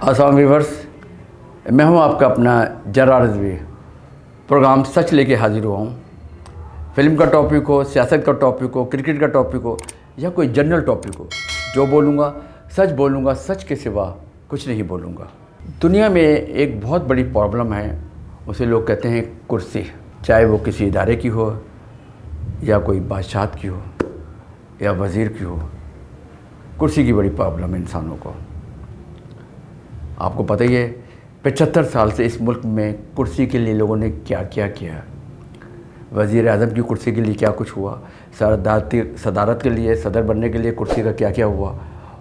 अस्सलाम व्यूअर्स, मैं हूं आपका अपना जर्रा रिजवी। प्रोग्राम सच लेके हाजिर हुआ हूं। फिल्म का टॉपिक हो, सियासत का टॉपिक हो, क्रिकेट का टॉपिक हो या कोई जनरल टॉपिक हो, जो बोलूँगा सच के सिवा कुछ नहीं बोलूँगा। दुनिया में एक बहुत बड़ी प्रॉब्लम है, उसे लोग कहते हैं कुर्सी। चाहे वो किसी इदारे की हो या कोई बादशाहत की हो या वज़ीर की हो, कुर्सी की बड़ी प्रॉब्लम है इंसानों को। आपको पता ही है 75 साल से इस मुल्क में कुर्सी के लिए लोगों ने क्या क्या किया। वज़ीर आज़म की कुर्सी के लिए क्या कुछ हुआ, सदारत के लिए, सदर बनने के लिए कुर्सी का क्या क्या हुआ।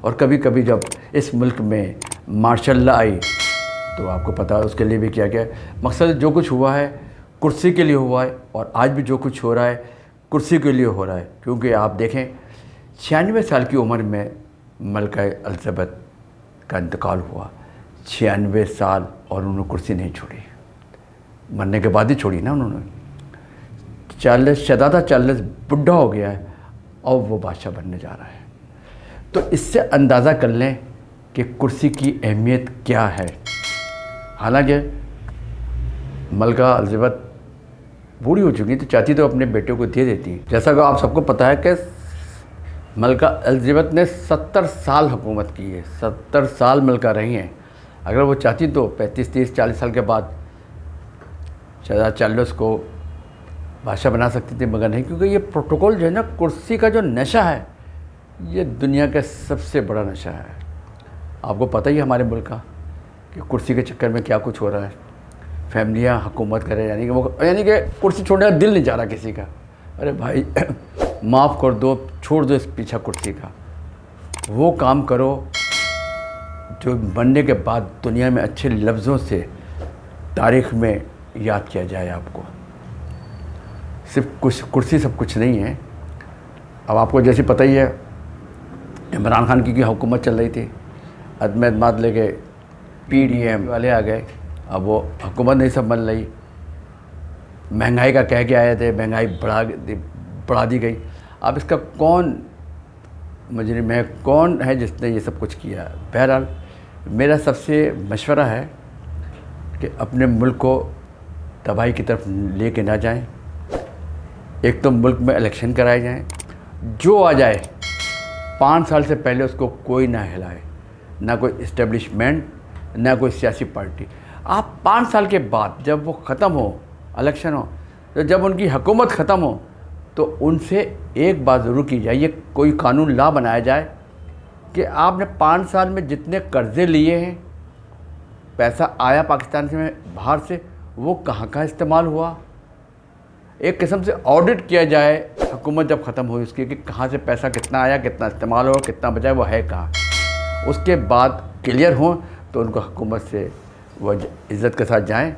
और कभी कभी जब इस मुल्क में मार्शल लॉ आई तो आपको पता है उसके लिए भी क्या क्या। मकसद जो कुछ हुआ है कुर्सी के लिए हुआ है, और आज भी जो कुछ हो रहा है कुर्सी के लिए हो रहा है। क्योंकि आप देखें 96 साल की उम्र में मलका एलिज़ाबेथ का इंतकाल हुआ। 96 साल और उन्होंने कुर्सी नहीं छोड़ी, मरने के बाद ही छोड़ी ना उन्होंने। शहज़ादा चार्ल्स बुढ़ा हो गया है और वो बादशाह बनने जा रहा है। तो इससे अंदाज़ा कर लें कि कुर्सी की अहमियत क्या है। हालांकि मलका एलिज़ाबेथ बूढ़ी हो चुकी तो चाहती तो अपने बेटे को दे देती। जैसा कि आप सबको पता है कि मलका एलिज़ाबेथ ने 70 साल हुकूमत की है, 70 साल मलका रही हैं। अगर वो चाहती तो 35, 30, 40 साल के बाद शहज़ादा चार्ल्स को बादशाह बना सकती थी, मगर नहीं। क्योंकि ये प्रोटोकॉल जो है ना, कुर्सी का जो नशा है, ये दुनिया का सबसे बड़ा नशा है। आपको पता ही है हमारे मुल्क का कि कुर्सी के चक्कर में क्या कुछ हो रहा है। फैमिलियाँ हुकूमत करें, यानी कि कुर्सी छोड़ने का दिल नहीं जा रहा किसी का। अरे भाई माफ़ कर दो, छोड़ दो इस पीछा कुर्सी का। वो काम करो जो बनने के बाद दुनिया में अच्छे लफ्ज़ों से तारीख़ में याद किया जाए आपको। सिर्फ कुछ कुर्सी सब कुछ नहीं है। अब आपको जैसे पता ही है इमरान खान की हुकूमत चल रही थी, अदम एतमाद लेके PDM वाले आ गए। अब वो हुकूमत नहीं संभल रही। महंगाई का कह के आए थे, महंगाई बढ़ा दी गई। अब इसका कौन मुजरिम है, कौन है जिसने ये सब कुछ किया। बहरहाल मेरा सबसे मशवरा है कि अपने मुल्क को तबाही की तरफ लेके ना जाएं। एक तो मुल्क में इलेक्शन कराए जाएं, जो आ जाए 5 साल से पहले उसको कोई ना हिलाए, ना कोई इस्टेब्लिशमेंट, ना कोई सियासी पार्टी। आप 5 साल के बाद जब वो ख़त्म हो, इलेक्शन हो, तो जब उनकी हुकूमत ख़त्म हो तो उनसे एक बात ज़रूर की जाए, ये कोई कानून ला बनाया जाए कि आपने 5 साल में जितने कर्ज़े लिए हैं, पैसा आया पाकिस्तान से बाहर से, वो कहाँ इस्तेमाल हुआ। एक किस्म से ऑडिट किया जाए हुकूमत जब ख़त्म हुई उसकी, कि कहाँ से पैसा कितना आया, कितना इस्तेमाल हुआ, कितना बचा, वो है कहाँ। उसके बाद क्लियर हो तो उनको हुकूमत से वो इज़्ज़त के साथ जाएं,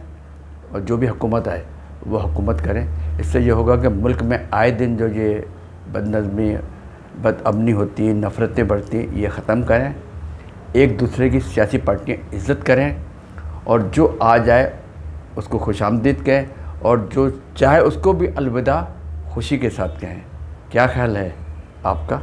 और जो भी हुकूमत आए वो हुकूमत करें। इससे ये होगा कि मुल्क में आए दिन जो ये बदनज़मी, बदअमनी होती, नफ़रतें बढ़ती, ये ख़त्म करें। एक दूसरे की सियासी पार्टियाँ इज़्ज़त करें, और जो आ जाए उसको खुशामदीद कहें, और जो चाहे उसको भी अलविदा खुशी के साथ कहें। क्या ख्याल है आपका?